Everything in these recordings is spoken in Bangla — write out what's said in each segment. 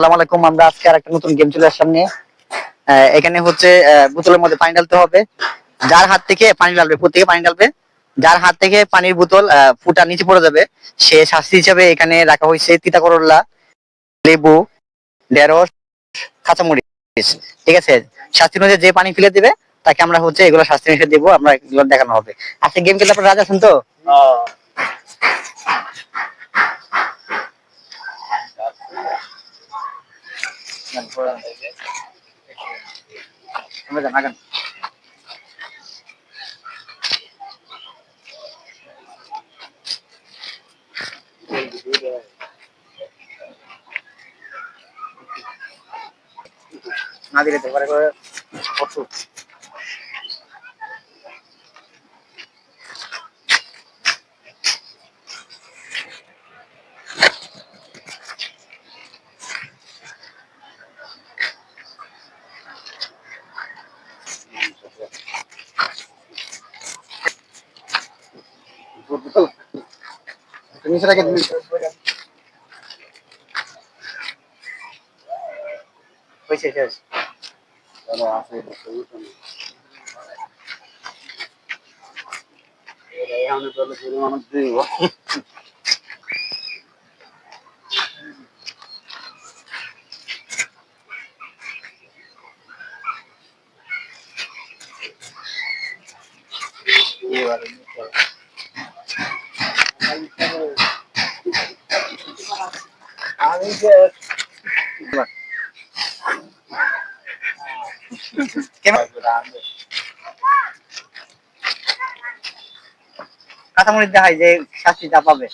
আসসালামু আলাইকুম। আমরা আজকে আরেকটা নতুন গেম চলে আসলাম নিয়ে। এখানে হচ্ছে বোতলের মধ্যে পানি ঢালতে হবে। যার হাত থেকে পানি ঢালবে, প্রত্যেকে পানি ঢালবে। যার হাত থেকে পানির বোতল ফুটা নিচে পড়ে যাবে, সে শাস্তি হিসাবে এখানে রাখা হয়েছে তিতা করলা, লেবু, ঢেঁড়স, কাঁচামরিচ। ঠিক আছে, শাস্তি অনুযায়ী যে পানি ফেলে দিবে তাকে আমরা হচ্ছে এগুলো শাস্তি হিসেবে দেবো, আমরা এগুলো দেখানো হবে। আজকে গেম খেলতে আপনারা রাজি আছেন তো? আমরা জানা কেন না দিলে তো পরে করে নিচে রেখে দিবি। হয়েছে শেষ। আমি যে কাঁচামরিচ দেখাই যে শাস্তিটা পাবে।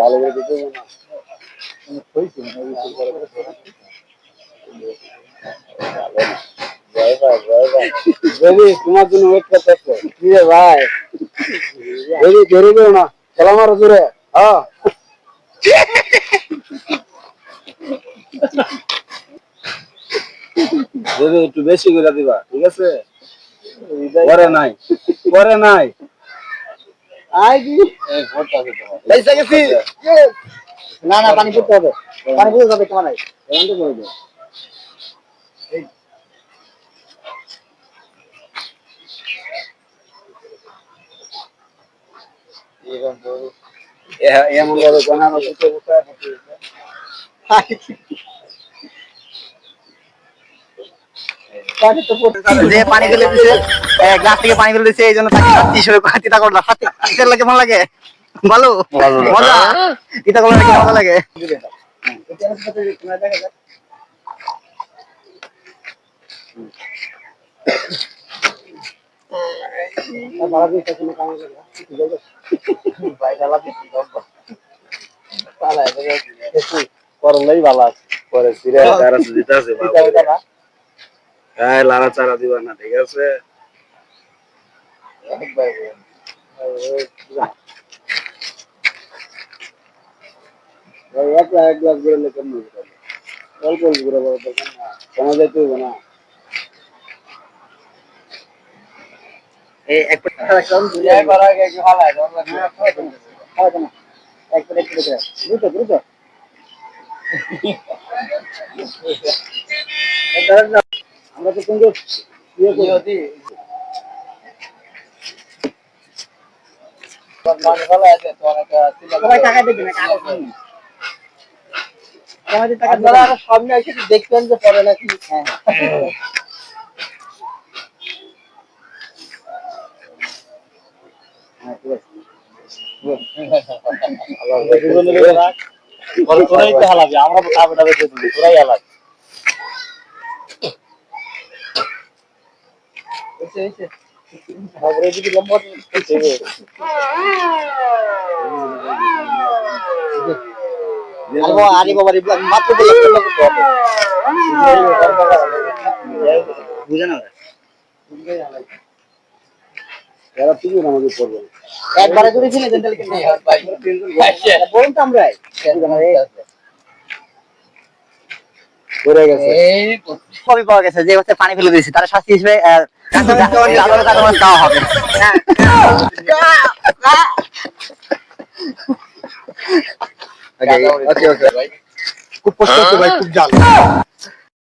ভালো করে দিতে তোমার জন্য ওয়েট করতেছে কি রে ভাই, দেরি করো না, খেলা মারো জোরে। হ্যাঁ দেবে, একটু বেশি করে দিবা, ঠিক আছে? পরে নাই, পরে নাই। না না, পানি পড়তে হবে, পানি পড়তে হবে, তোমার নাই এমন যে পানি ফেলে দিছে, গ্লাস থেকে পানি ফেলে দিছে, এই জন্য তাকে শাস্তি হিসেবে তিতা করলা। তিতা লাগে কেমন লাগে? ভালো মজা। তিতা করলা কেমন মজা লাগে? করলেই ভালো আছে, পরে দিতে আছে লাড়া চাড়া দিবা না, ঠিক আছে? এক গ্লাস বেরোলে কেমন অল্প অল্প করে কমা যাইতে হবে না। আমরা তো কিন্তু সামনে এসে দেখবেন যে পরে নাকি। তোরাই তো হালাবি, আমরা তো খাবে টাবে দিয়ে দিবি, তোরাই হালাবি। বুঝে না একবারে করে ছিল বলুন তো আমরা পড়ে গেছে। সবই পাওয়া গেছে, যে হচ্ছে পানি ফেলে দিয়েছে তার শাস্তি হিসেবে কাঁচা মাছ খাওয়া হবে। ওকে ওকে ওকে ভাই, খুব কষ্ট হচ্ছে ভাই, খুব জাল।